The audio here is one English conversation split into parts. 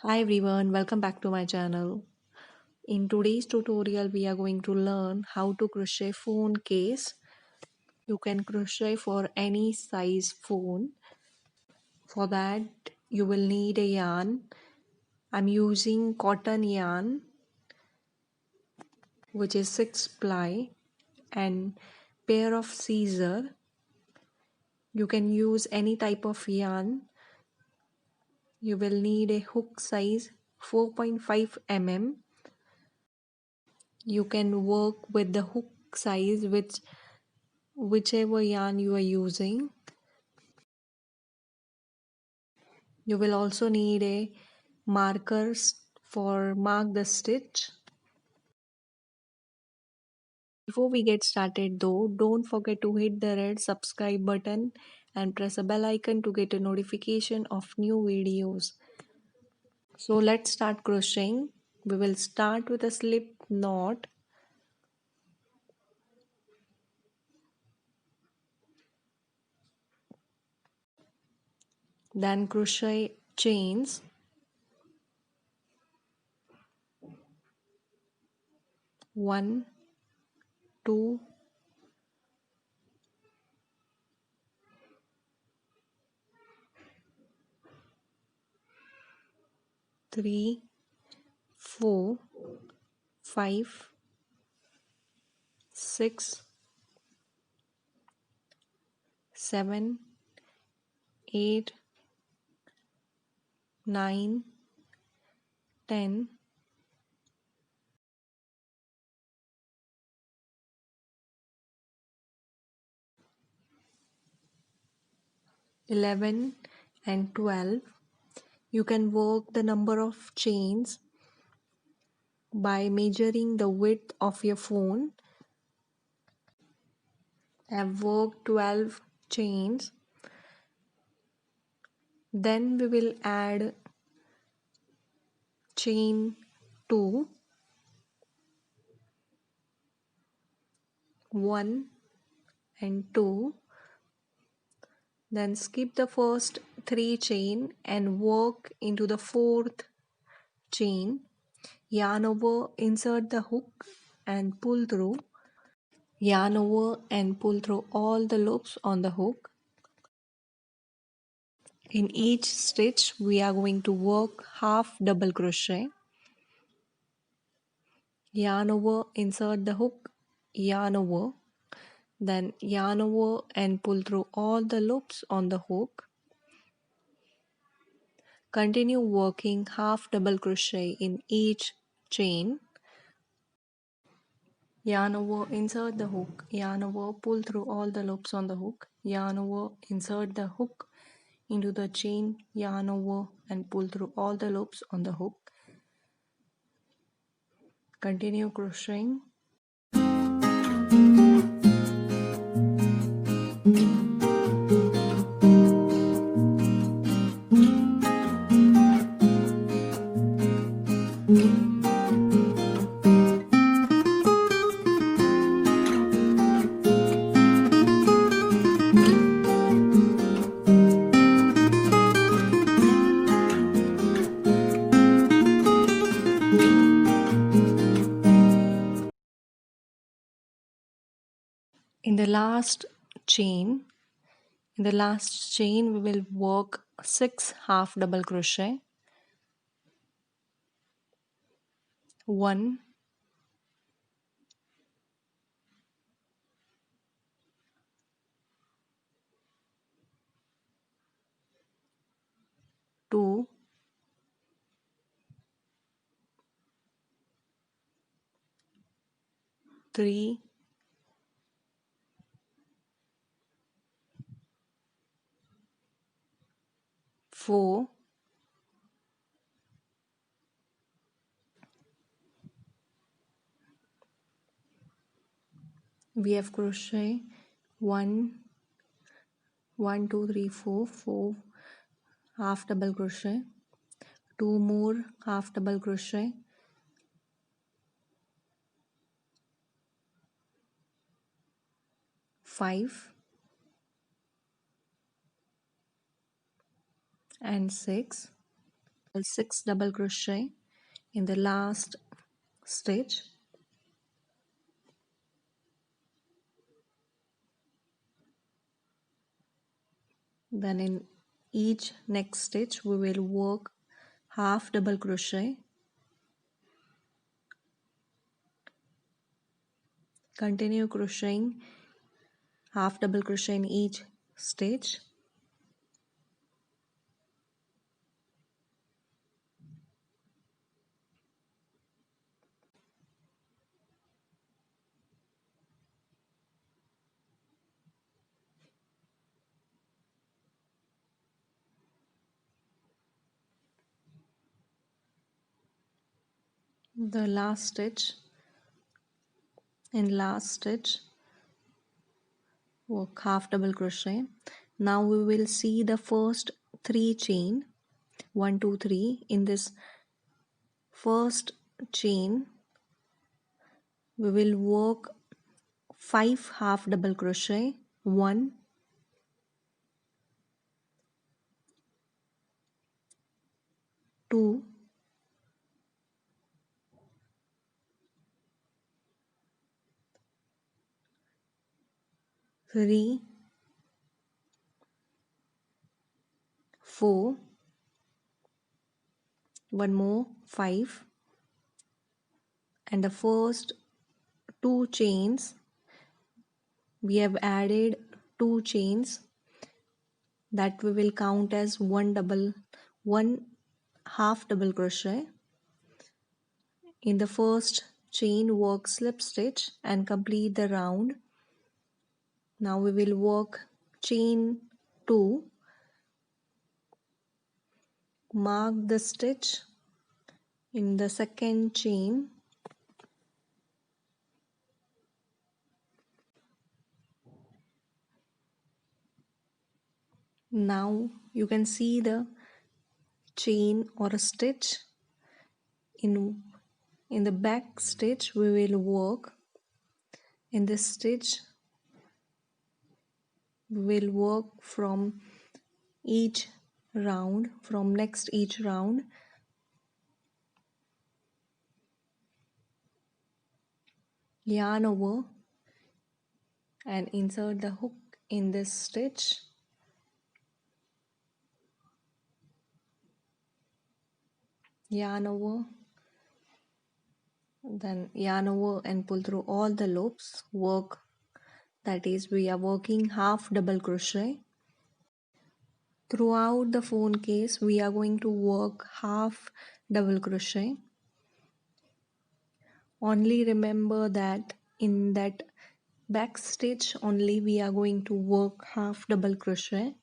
Hi everyone, welcome back to my channel. In today's tutorial we are going to learn how to crochet phone case. You can crochet for any size phone. For that you will need a yarn. I'm using cotton yarn which is 6 ply and pair of scissors. You can use any type of yarn. You will need a hook size 4.5 mm. You can work with the hook size whichever yarn you are using. You will also need a markers for mark the stitch. Before we get started though, don't forget to hit the red subscribe button and press a bell icon to get a notification of new videos. So let's start crocheting. We will start with a slip knot. Then crochet chains. 1, 2, 3, 4, 5, 6, 7, 8, 9, 10, 11 and 12. You can work the number of chains by measuring the width of your phone. I've worked 12 chains. Then we will add chain 2, 1 and 2. Then skip the first 3 chain and work into the 4th chain. Yarn over, insert the hook and pull through. Yarn over and pull through all the loops on the hook. In each stitch we are going to work half double crochet. Yarn over, insert the hook, yarn over, then yarn over and pull through all the loops on the hook. Continue working half double crochet in each chain. Yarn over, insert the hook, yarn over, pull through all the loops on the hook, yarn over, insert the hook into the chain, yarn over and pull through all the loops on the hook. Continue crocheting. In the last chain, we will work 6 half double crochet. 1, 2, 3, 4, 1, 1, 2, 3, 4, 4 half double crochet, 2 more half double crochet, 5 and 6. 6 double crochet in the last stitch. Then in each next stitch we will work half double crochet. Continue crocheting half double crochet in each stitch. The last stitch, in last stitch work half double crochet. Now we will see the first 3 chain, 1 2 3. In this first chain we will work 5 half double crochet, 1 2 3 4, one more 5, and the first 2 chains we have added 2 chains that we will count as one half double crochet. In the first chain work slip stitch and complete the round. Now we will work chain 2, mark the stitch in the second chain. Now you can see the chain or a stitch. In the back stitch we will work. In this stitch we will work from each round, from next each round. Yarn over and insert the hook in this stitch. Yarn over, then yarn over and pull through all the loops. Work, that is we are working half double crochet. Throughout the phone case we are going to work half double crochet. Only remember that in that back stitch only we are going to work half double crochet.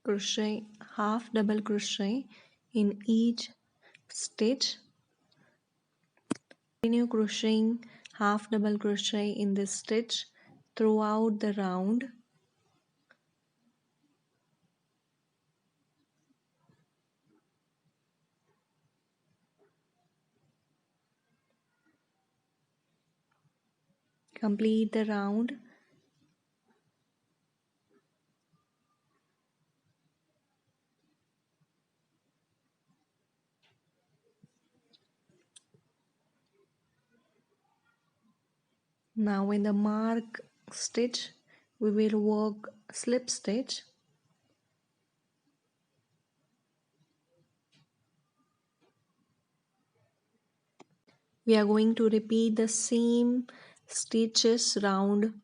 Crochet half double crochet in each stitch. Continue crocheting half double crochet in this stitch throughout the round. Complete the round. Now in the mark stitch we will work slip stitch. We are going to repeat the same stitches round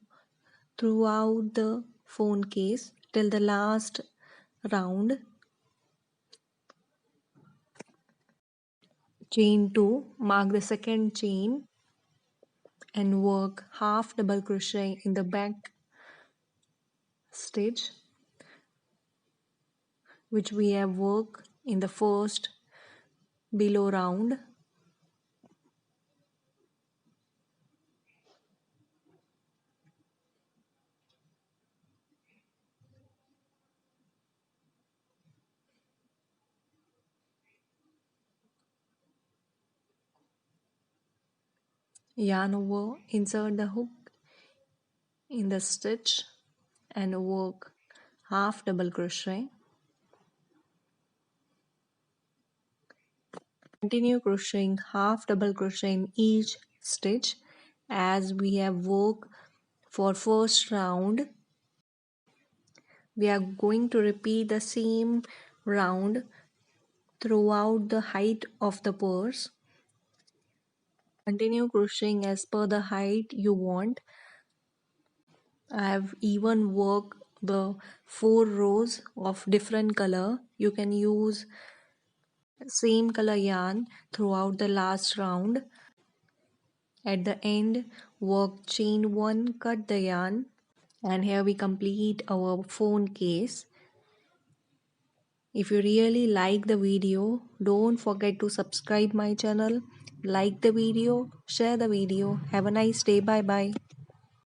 throughout the phone case till the last round. Chain 2, mark the second chain and work half double crochet in the back stitch which we have worked in the first below round. Yarn over, insert the hook in the stitch and work half double crochet. Continue crocheting half double crochet in each stitch as we have worked for first round. We are going to repeat the same round throughout the height of the purse. Continue crocheting as per the height you want. I have even worked the 4 rows of different color. You can use same color yarn throughout the last round. At the end, work chain 1, cut the yarn, and here we complete our phone case. If you really like the video, don't forget to subscribe my channel, like the video, share the video. Have a nice day. Bye bye.